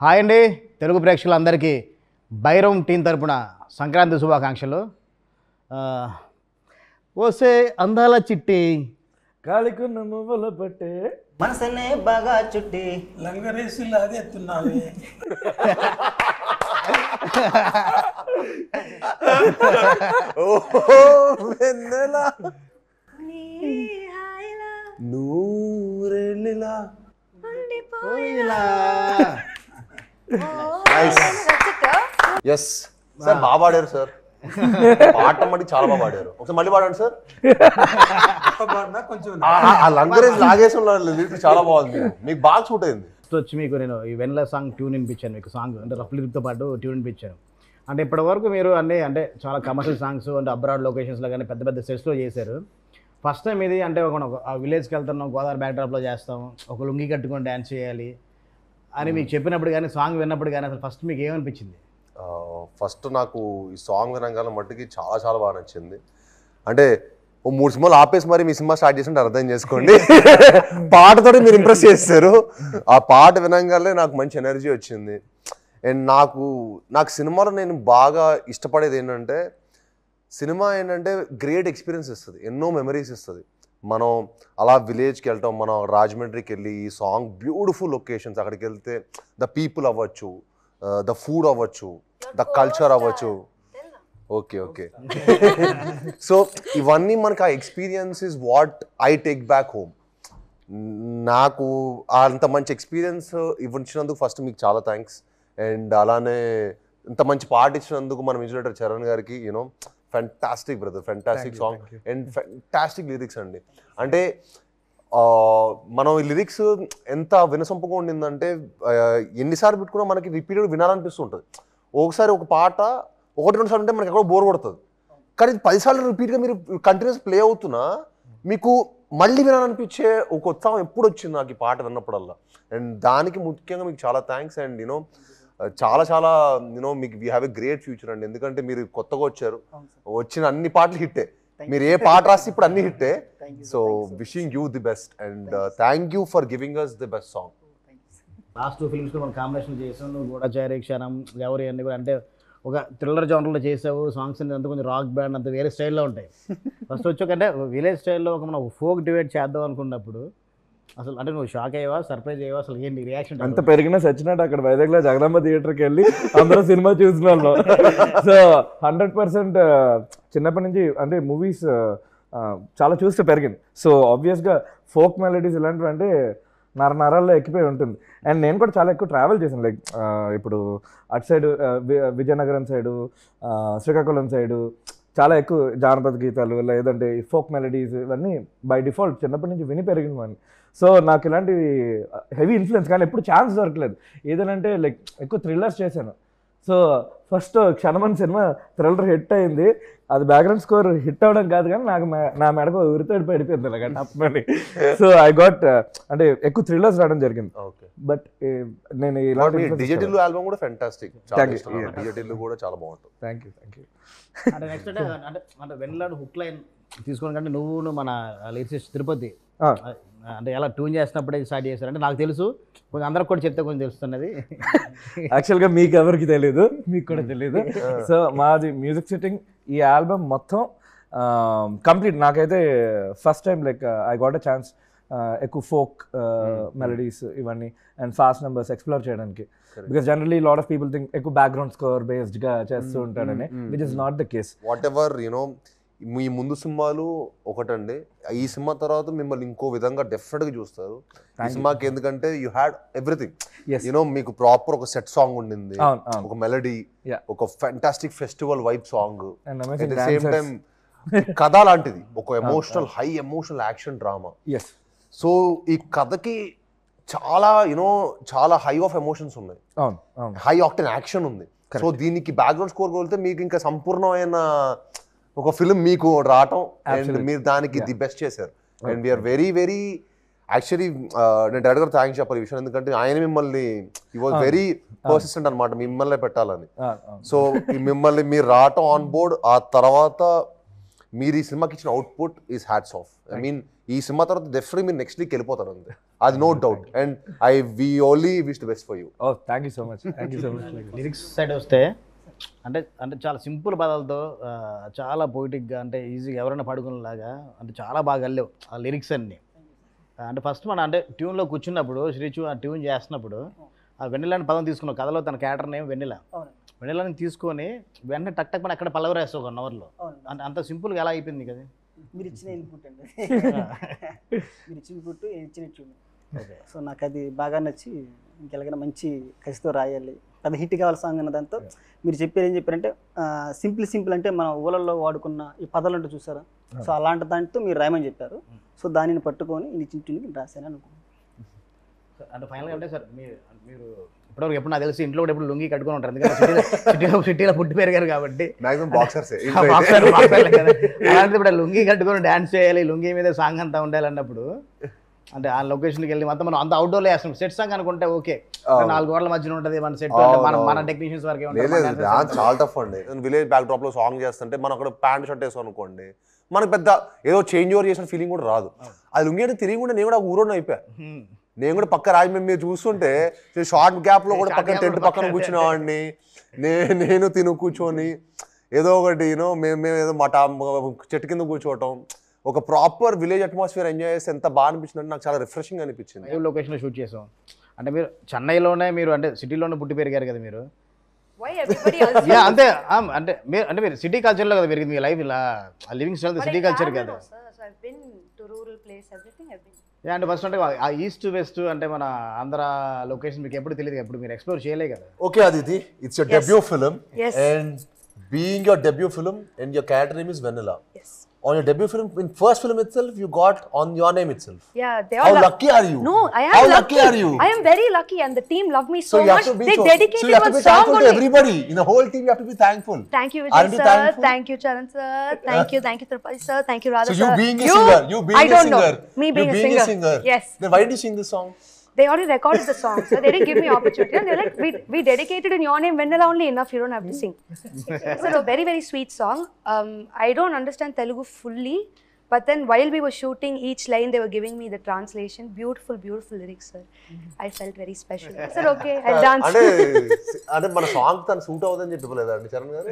Hi అండి తెలుగు ప్రేక్షకులందరికీ Bairam team తరపున సంక్రాంతి శుభాకాంక్షలు. ఓసే అందాల చిట్టి కాలికున్న మువ్వల పట్టే మనసనే బాగా చుట్టి లంగరేసి లాగెత్తున్నావే. నూరెళ్ళిలా ఎస్ సార్ బాగా పాడారు సార్. పాట మట్టి చాలా బాగా పాడారు. ఒకసారి మళ్ళీ పాడండి సార్. కొంచెం ఆ లంగరేజ్ లాగేసి లిరిక్ చాలా బాగుంది, మీకు బాగా సూట్ అయింది. వచ్చి మీకు నేను ఈ వెన్నెల సాంగ్ ట్యూన్ వినిపించాను, మీకు సాంగ్ అంటే రఫ్ లిరిక్తో పాటు ట్యూన్ వినిపించాను. అంటే ఇప్పటివరకు మీరు అన్నీ అంటే చాలా కమర్షియల్ సాంగ్స్ అంటే అబ్రాడ్ లొకేషన్స్లో కానీ పెద్ద పెద్ద సెట్స్లో చేశారు. ఫస్ట్ టైం ఇది అంటే ఒక విలేజ్కి వెళ్తున్నాం, గోదావరి బ్యాక్డ్రాప్లో చేస్తాం, ఒక లుంగి కట్టుకొని డ్యాన్స్ చేయాలి అని మీకు చెప్పినప్పుడు కానీ సాంగ్ విన్నప్పుడు కానీ అసలు ఫస్ట్ మీకు ఏమనిపించింది? ఫస్ట్ నాకు ఈ సాంగ్ వినగానే మట్టుకి చాలా చాలా బాగా నచ్చింది. అంటే ఓ 3 సినిమాలు ఆపేసి మరి మీ సినిమా స్టార్ట్ చేసి అర్థం చేసుకోండి. పాటతో మీరు ఇంప్రెస్ చేస్తారు. ఆ పాట వినగానే నాకు మంచి ఎనర్జీ వచ్చింది. అండ్ నాకు సినిమాలో నేను బాగా ఇష్టపడేది ఏంటంటే, సినిమా ఏంటంటే గ్రేట్ ఎక్స్పీరియన్స్ ఇస్తుంది, ఎన్నో మెమరీస్ ఇస్తుంది. మనం అలా విలేజ్కి వెళ్తాం, మనం రాజమండ్రికి వెళ్ళి ఈ సాంగ్ బ్యూటిఫుల్ లొకేషన్స్, అక్కడికి వెళ్తే ద పీపుల్ అవ్వచ్చు, ద ఫుడ్ అవ్వచ్చు, ద కల్చర్ అవ్వచ్చు. ఓకే ఓకే సో ఇవన్నీ మనకి ఆ experience is what I take back home. నాకు అంత మంచి ఎక్స్పీరియన్స్ ఇవ్వచ్చినందుకు ఫస్ట్ మీకు చాలా థ్యాంక్స్. అండ్ అలానే ఇంత మంచి పాట ఇచ్చినందుకు మన మ్యూజిక్ డైరెక్టర్ చరణ్ గారికి you know fantastic brother, fantastic song and fantastic lyrics అండి. అంటే మనం ఈ లిరిక్స్ ఎంత వినసొంపుగా ఉండిందంటే ఎన్నిసార్లు పెట్టుకున్నా మనకి రిపీటెడ్ వినాలనిపిస్తుంటుంది. ఒకసారి ఒక పాట 1-2 సార్లు ఉంటే మనకి ఎక్కడో బోర్ కొడుతుంది, కానీ 10 సార్లు రిపీట్గా మీరు కంటిన్యూస్ ప్లే అవుతున్నా మీకు మళ్ళీ వినాలనిపించే ఒక ఉత్సాహం ఎప్పుడు వచ్చింది నాకు ఈ పాట విన్నప్పుడల్లా. అండ్ దానికి ముఖ్యంగా మీకు చాలా థ్యాంక్స్. అండ్ యూనో చాలా చాలా యూనో మీకు we have a great future అండి. ఎందుకంటే మీరు కొత్తగా వచ్చారు, వచ్చిన అన్ని పాటలు హిట్టే, మీరు ఏ పాట రాసి ఇప్పుడు అన్ని హిట్టే. So wishing you the best and thank you for giving us the best song. Last 2 films కూడా మనం కాంబినేషన్ చేసాం, నువ్వు గూఢచారి, క్షణం, గౌరీ అన్నీ కూడా అంటే ఒక థ్రిల్లర్ జోనర్లో చేసావు. సాంగ్స్ అంతా కొంచెం రాక్ బ్యాండ్ అంత వేరే స్టైల్లో ఉంటాయి. ఫస్ట్ వచ్చి అంటే విలేజ్ స్టైల్లో ఒక మనం ఫోక్ డిబేట్ చేద్దాం అనుకున్నప్పుడు అసలు అంటే నువ్వు షాక్ అయ్యావా, సర్ప్రైజ్ అయ్యావా, అసలు ఏంటి రియాక్షన్? అంత పెరిగినా సచ్చినట్టు అక్కడ వైజాగ్లో జగదాంబ థియేటర్కి వెళ్ళి అందరూ సినిమా చూసిన వాళ్ళు. సో 100% చిన్నప్పటి నుంచి అంటే మూవీస్ చాలా చూస్తే పెరిగింది. సో ఆబ్వియస్గా ఫోక్ మెలడీస్ ఇలాంటివి అంటే నరాల్లో ఎక్కిపోయి ఉంటుంది. అండ్ నేను కూడా చాలా ఎక్కువ ట్రావెల్ చేశాను. లైక్ ఇప్పుడు అటు side Vizianagaram side, Srikakulam side చాలా ఎక్కువ జానపద గీతాలు లేదంటే ఫోక్ మెలడీస్ ఇవన్నీ బై డిఫాల్ట్ చిన్నప్పటి నుంచి విని పెరిగిన వాడిని. సో నాకు ఇలాంటివి హెవీ ఇన్ఫ్లుయెన్స్, కానీ ఎప్పుడు ఛాన్స్ దొరకలేదు. ఏదంటే లైక్ ఎక్కువ థ్రిల్లర్స్ చేశాను. సో ఫస్ట్ క్షణమని సినిమా థ్రిల్లర్ హిట్ అయింది. అది బ్యాక్గ్రౌండ్ స్కోర్ హిట్ అవ్వడం కాదు, కానీ నాకు నా మెడకు ఉరితోడి పడిపోయింది అలాగ టప్పని. సో ఐ గాట్ అంటే ఎక్కువ థ్రిల్లర్స్ రావడం జరిగింది. బట్ నేను ఇలాంటి డిజిటల్ ఆల్బమ్ కూడా ఫ్యాంటాస్టిక్, డిజిటల్ కూడా చాలా బాగుంటుంది. Thank you. అంటే నెక్స్ట్ అంటే వెన్నెలాడు హుక్ లైన్ తీసుకోవడం కంటే నువ్వు మన లిరిసిస్ట్ తిరుపతి అంటే ఎలా ట్యూన్ చేసినప్పుడే స్టార్ట్ చేశారు అంటే నాకు తెలుసు, కొంచెం అందరికి కూడా చెప్తే కొంచెం తెలుస్తున్నది. యాక్చువల్గా మీకు ఎవరికి తెలియదు, మీకు కూడా తెలియదు. సో మాది మ్యూజిక్ సిట్టింగ్ ఈ ఆల్బమ్ మొత్తం కంప్లీట్ నాకైతే first time like I got a chance ఎక్కువ ఫోక్ మెలడీస్ ఇవన్నీ అండ్ ఫాస్ట్ నెంబర్స్ ఎక్స్ప్లోర్ చేయడానికి. Because generally lot of people think ఎక్కువ బ్యాక్గ్రౌండ్ స్కోర్ బేస్డ్గా చేస్తూ ఉంటాడని, which is not the case. Whatever you know మీ ముందు సినిమాలు ఒకటండి, ఈ సినిమా తర్వాత మిమ్మల్ని ఇంకో విధంగా డెఫినెట్గా చూస్తారు ఈ సినిమాకి. ఎందుకంటే యూ హ్యాడ్ ఎవ్రీథింగ్. యూనో మీకు ప్రాపర్ ఒక సెట్ సాంగ్ ఉండింది, ఒక మెలడీ, ఒక fantastic festival vibe song, at the same time కథ లాంటిది, ఒక emotional high emotional action drama. So ఈ కథకి చాలా యూనో చాలా హై ఆఫ్ ఎమోషన్స్ ఉన్నాయి, హై ఆక్టెన్ యాక్షన్ ఉంది. సో దీనికి బ్యాక్గ్రౌండ్ స్కోర్ కొలితే మీకు ఇంకా సంపూర్ణమైన ఒక ఫిల్మ్ మీకు రావటం, అండ్ మీరు దానికి ది బెస్ట్ చేశారు. And we are very very actually నేను డైరెక్టర్ థ్యాంక్స్ చెప్పాలి ఈ విషయం, ఎందుకంటే ఆయన మిమ్మల్ని ఈ వాజ్ వెరీ పర్సిస్టెంట్ అనమాట మిమ్మల్ని పెట్టాలని. సో మిమ్మల్ని మీరు రావటం ఆన్ బోర్డ్, ఆ తర్వాత మీరు ఈ సినిమాకి ఇచ్చిన output is hats off. I mean ఈ సినిమా తర్వాత డెఫినెట్లీ మీరు నెక్స్ట్ వీక్ వెళ్ళిపోతారు అంతే, అది no doubt. And we only wish the best for you. Oh thank you so much. Lyrics side వస్తే అంటే అంటే చాలా సింపుల్ పదాలతో చాలా పొయిటిక్గా అంటే ఈజీగా ఎవరైనా పడుకునేలాగా అంటే చాలా బాగా వెళ్ళలేవు ఆ లిరిక్స్ అన్నీ. అంటే ఫస్ట్ మనం అంటే ట్యూన్లో కూర్చున్నప్పుడు శ్రీచు ఆ ట్యూన్ చేస్తున్నప్పుడు ఆ వెన్నెలని పదం తీసుకున్నాం కథలో తన క్యారెక్టర్ నేమ్ వెన్నెలని తీసుకొని వెంటనే టక్ టక్ మన అక్కడ పల్లవి రాస్తావు 1 hourలో. అంటే అంత సింపుల్గా ఎలా అయిపోయింది కదా. మీరు ఇచ్చిన ఇన్పుట్ అండి, మీరు ఇచ్చిన ఇన్పుట్ ఇచ్చిన ట్యూన్. సో నాకు అది బాగా నచ్చి ఇంకెలాగైనా మంచి కసితో రాయాలి, పెద్ద హిట్ కావాలి సాంగ్ అన్న దాంతో మీరు చెప్పారు. ఏం చెప్పారంటే సింపుల్ అంటే మన ఊళ్ళల్లో వాడుకున్న ఈ పదాలు అంటే చూసారా, సో అలాంటి దాంతో మీరు రాయమని చెప్పారు. సో దానిని పట్టుకొని ఇచ్చిన ట్యూన్కి రాశాను అనుకున్నాను. అంటే ఫైనల్గా అంటే సార్ మీరు ఇప్పటివరకు ఎప్పుడు నాకు తెలిసి ఇంట్లో కూడా ఎప్పుడు లుంగి కట్టుకొని ఉంటారు, ఎందుకంటే సిటీలో పుట్టి పెరిగారు కాబట్టి. మాక్సిమం బాక్సర్సే కదా. అలాంటిది ఇప్పుడు లుంగి కట్టుకొని డ్యాన్స్ చేయాలి, లుంగి మీద సాంగ్ అంతా ఉండాలి అన్నప్పుడు అంటే ఆ లొకేషన్కి వెళ్ళి మొత్తం మనం అంత అవుట్డోర్లో వేస్తాం. సెట్ సాంగ్ అనుకుంటే ఓకే 4 గోడల మధ్యన ఉంటుంది మన సెట్, మన టెక్నీషియన్స్ వరకే ఉంటుంది. చాలా టఫ్ అండి. విలేజ్ బ్యాక్ డ్రాప్ లో సాంగ్ చేస్తుంటే మనం అక్కడ ప్యాంట్ షర్ట్ వేసాం అనుకోండి, మనకు పెద్ద ఏదో చేంజ్ ఓవర్ చేసిన ఫీలింగ్ కూడా రాదు. అది లుంగి అంటే తిరిగి కూడా నేను కూడా ఊరోని అయిపోయా. నేను కూడా పక్క రాజమండ్రి మీరు చూస్తుంటే షార్ట్ గ్యాప్ లో కూడా పక్కన టెంట్ పక్కన కూర్చునేవాడిని, నేను తిను కూర్చొని ఏదో ఒకటి యూనో మేము ఏదో మట చెట్టు కింద కూర్చోవటం, ఒక ప్రాపర్ విలేజ్ అట్మాస్ఫియర్ ఎంజాయ్ చేస్తే ఎంత బాగా అనిపించింది. నాకు చాలా రిఫ్రెషింగ్ అనిపించింది. లైవ్ లొకేషన్లో షూట్ చేసాం. అంటే మీరు చెన్నైలోనే మీరు అంటే సిటీలోనే పుట్టి పెరిగారు కదా మీరు. అంతే అంటే మీరు సిటీ కల్చర్లో కదా పెరిగింది మీ లైఫ్, ఇలా లివింగ్ స్టైల్ సిటీ కల్చర్ కదా. అంటే ఫస్ట్ అంటే ఆ ఈస్ట్ వెస్ట్ అంటే మన ఆంధ్ర లొకేషన్ మీకు ఎప్పుడు తెలియదు, ఎప్పుడు మీరు ఎక్స్ప్లోర్ చేయలే కదా. Okay Aditi, it's your debut film and being your debut film and your character name is Vanilla. On your debut film, in first film itself, you got on your name itself. Yeah, they are. How lucky are you? No, I am How lucky are you? I am very lucky, and the team love me so much. They dedicated so you have to be one song thankful only. to everybody in the whole team. You have to be thankful. Thank you, Vijay sir. Thank you, Charan sir. Thank you, Tripati sir. Thank you, Radha sir. So you being a singer, you being I a don't singer, know. Me being a singer. Yes. Then why did you sing this song? They already recorded the song, so they didn't give me opportunity. And they're like, we dedicated in your name Vanilla only enough. You don't have to sing. It's a very sweet song. I don't understand Telugu fully. But then while we were shooting each line, they were giving me the translation. Beautiful lyrics, sir. I felt very special. I said, okay, I'll dance. అంటే మన song తన suit అవుతుందని చెప్పలేదండి చరణ్ గారు.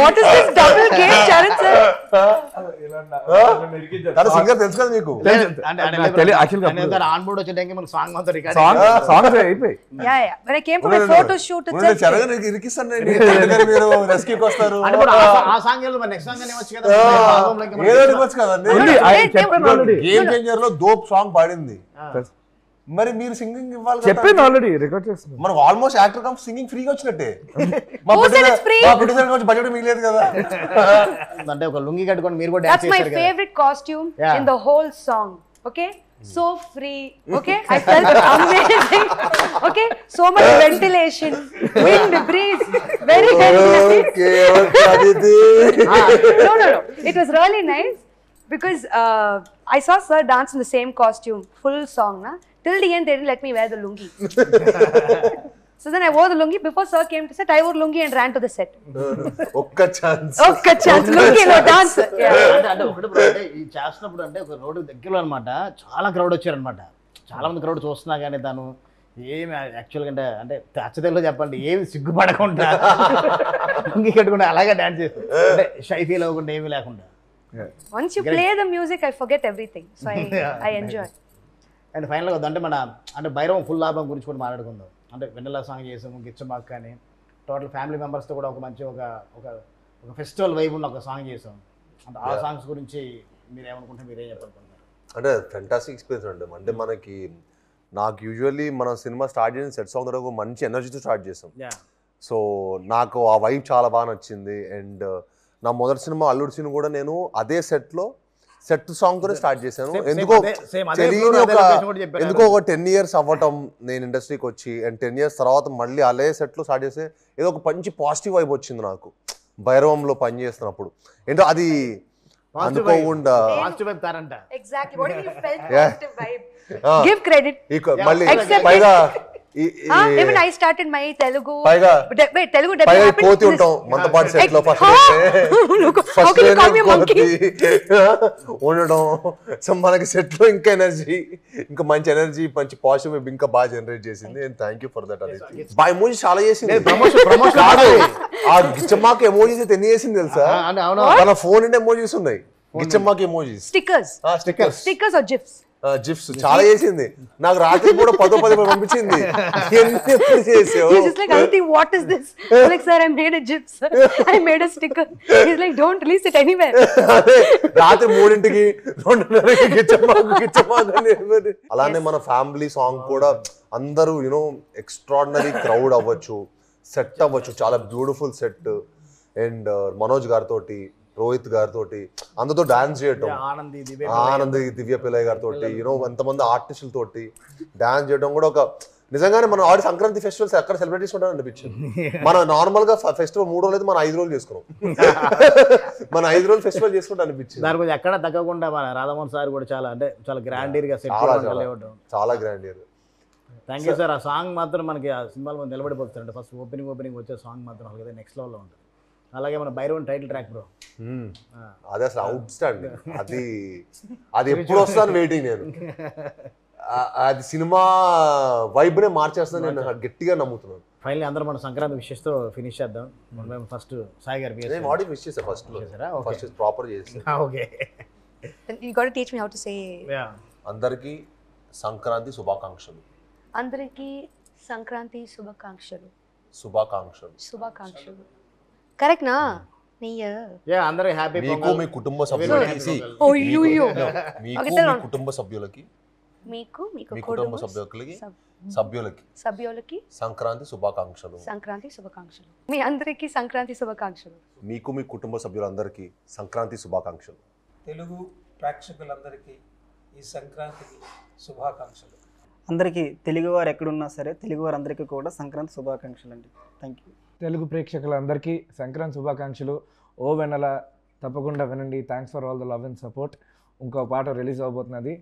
What is this double game, Charan sir? తన singer తెలుసు కదా మీకు. ఆన్ బోర్డ్ వచ్చే టైంకి మనకు సాంగ్ మొత్తం రికార్డ్ సాంగ్స్ అయిపోయి. Yeah. When I came for my photo shoot itself. Charan గారు ఇరికిస్తానండి, మీరు రెస్క్యూకి వస్తారు. ఆ సాంగ్ ఏదో మరి నెక్స్ట్ సాంగ్ అనేవచ్చు కదా. ఏదో ఇవ్వచ్చు కదండి. గేమ్ చేంజర్ లో దోప్ సాంగ్ పాడింది, మరి మీరు సింగింగ్ ఇవ్వాలి. చెప్పాను ఆల్రెడీ, రికార్డ్ చేస్తున్నాను. మనం ఆల్మోస్ట్ యాక్టర్ కమ్ సింగింగ్ ఫ్రీగా వచ్చినట్టే. మా ప్రొడ్యూసర్ కొంచెం బడ్జెట్ మిగిలేదు కదా. అంటే ఒక లుంగి కట్టుకొని మీరు కూడా డాన్స్ చేశారు కదా. That's my favorite costume in the whole song. Okay, so free. Okay, I felt amazing. Okay, so much ventilation, wind, breeze, very nice. Okay, Aditi. No, it was really nice because I saw sir dance in the same costume, full song na. Till the end they didn't let me wear the lungi. So then I wore the lungi. Before sir came to set, I wore lungi and ran to the set. ఒక్క chance lungi lo dance. అంటే ఒకటి అంటే ఈ చేస్తున్నప్పుడు అంటే ఒక road దగ్గరలో అనమాట చాలా క్రౌడ్ వచ్చారనమాట. చాలా మంది క్రౌడ్ చూస్తున్నా కానీ తను ఏమి యాక్చువల్గా అంటే అచ్చతెల్లో చెప్పండి, ఏమి సిగ్గుపడకుండా లుంగి కట్టుకుంటే అలాగే డాన్స్ చేస్తాను, అంటే షై ఫీల్ అవ్వకుండా ఏమీ లేకుండా. Once you play the music, I forget everything. So I enjoy. And ఫైనల్గా అంటే మన అంటే భైరవం ఫుల్ ఆల్బమ్ గురించి కూడా మాట్లాడుకుందాం. అంటే వెన్నెల సాంగ్ చేసాము, గిచ్చమాక్ కానీ టోటల్ ఫ్యామిలీ మెంబర్స్తో కూడా ఒక మంచి ఒక ఫెస్టివల్ వైబ్ ఉన్న ఒక సాంగ్ చేసాం. అంటే ఆ సాంగ్స్ గురించి మీరు ఏమనుకుంటే మీరేం చెప్పాలనుకుంటున్నారు? అంటే ఫెంటాస్టిక్ ఎక్స్పీరియన్స్ అండి. అంటే మనకి నాకు యూజువల్లీ మన సినిమా స్టార్ట్ చేసిన సెట్ సాంగ్ ఒక మంచి ఎనర్జీతో స్టార్ట్ చేసాం. సో నాకు ఆ వైబ్ చాలా బాగా నచ్చింది. అండ్ నా మొదటి సినిమా అల్లుడు సినిమా కూడా నేను అదే సెట్ సాంగ్ తోనే స్టార్ట్ చేశాను. ఎందుకో ఒక 10 years అవ్వటం నేను ఇండస్ట్రీకి వచ్చి, అండ్ 10 years తర్వాత మళ్ళీ అదే సెట్లో స్టార్ట్ చేస్తే ఏదో ఒక మంచి పాజిటివ్ వైబ్ వచ్చింది నాకు భైరవంలో పని చేస్తున్నప్పుడు. ఏంటో అది అనుకోకుండా Exactly. What do you felt? Positive vibe. Give credit. మళ్ళీ పైగా Even I started my Telugu. పైగా Telugu పైగా happened కోతి this- ఉంటాం మంతపాటి సెట్ లో first How can you call me a monkey? ఉండడం. సో మనకి సెట్ లో ఇంకా ఎనర్జీ, ఇంకా మంచి ఎనర్జీ, మంచి పాజిటివ్ ఇంకా బాగా జనరేట్ చేసింది. Thank you for that. అది బా ఎమోజీ చాలా చేసింది. కాదు, ఆ గిచ్చమ్మాకి ఎమోజీస్ అయితే ఎన్ని చేసింది తెలుసా? అంటే అవును మన ఫోన్ అంటే ఎమోజీస్ ఉన్నాయి, గిచ్చమ్మాకి emojis, Stickers. Stickers, Or GIFs. GIFs చాలా చేసింది. నాకు రాత్రి కూడా 10 పంపించింది. ఎప్పుడు చేసావు? He's just like, Auntie, what is this? I'm like, sir, I made a GIF, sir. I made a sticker. He's like, don't release it anywhere. అదే రాత్రి 3ంటికి 2:30కి గిచ్చమాకు. అలానే మన ఫ్యామిలీ సాంగ్ కూడా అందరూ యూనో ఎక్స్ట్రాడినరీ క్రౌడ్ అవ్వచ్చు, సెట్ అవ్వచ్చు, చాలా beautiful set. And Manoj గారితో, రోహిత్ గారితో అందరితో డాన్స్ చేయటం, ఆనంద్ దివ్య పిల్లయ్య గారితో యూనో ఎంతమంది ఆర్టిస్టులతోటి డాన్స్ చేయడం కూడా ఒక నిజంగానే మనం ఆడి సంక్రాంతి ఫెస్టివల్స్ ఎక్కడ సెలబ్రేట్ చేసుకుంటాం అనిపించింది. మనం నార్మల్ గా ఫెస్టివల్ 3 రోజులు అయితే మనం 5 రోజులు చేసుకున్నాం. మన 5 రోజులు ఫెస్టివల్ చేసుకుంటా అనిపించింది. దాని గురించి ఎక్కడ తగ్గకుండా మన రాధామోహన్ సార్ కూడా చాలా అంటే చాలా గ్రాండీర్ గా సెట్ చాలా grand year. Thank you sir. ఆ సాంగ్ మాత్రం మనకి ఆ సినిమాలో నిలబడిపోతుంది. ఫస్ట్ ఓపెనింగ్ వచ్చే సాంగ్ మాత్రం అలాగే నెక్స్ట్ లెవెల్లో ఉంటుంది. అలాగే మన భైరవన్ టైటిల్ ట్రాక్ బ్రో, అది అసలు అవుట్ స్టాండింగ్. అది ఎప్పుడు వస్తాను వెయిటింగ్ నేను. అది సినిమా వైబ్ నే మార్చేస్తాను నేను గట్టిగా నమ్ముతున్నాను. ఫైనల్లీ అందరూ మన సంక్రాంతి విషెస్ తో ఫినిష్ చేద్దాం. మనం ఫస్ట్ సాయి గారు నేను ఆడి విష్ చేసా ఫస్ట్ ప్రాపర్ చేసి. Okay, You got to teach me how to say. అందరికీ సంక్రాంతి శుభాకాంక్షలు. అందరికీ సంక్రాంతి శుభాకాంక్షలు. శుభాకాంక్షలు. కరెక్ట్ నా? యా, అందరూ హ్యాపీ మీకు మీ కుటుంబ సభ్యులకి మీ కుటుంబ సభ్యులకి సంక్రాంతి శుభాకాంక్షలు. మీ అందరికీ సంక్రాంతి శుభాకాంక్షలు. మీకు మీ కుటుంబ సభ్యులందరికీ సంక్రాంతి శుభాకాంక్షలు. తెలుగు ప్రేక్షకులందరికీ ఈ సంక్రాంతికి శుభాకాంక్షలు. అందరికీ తెలుగువారు ఎక్కడున్నా సరే తెలుగువారు అందరికీ కూడా సంక్రాంతి శుభాకాంక్షలు అండి. Thank you. తెలుగు ప్రేక్షకులందరికీ సంక్రాంతి శుభాకాంక్షలు. ఓ వెన్నెల తప్పకుండా వినండి. Thanks for all the love and support. ఇంకో పాట రిలీజ్ అవబోతున్నది.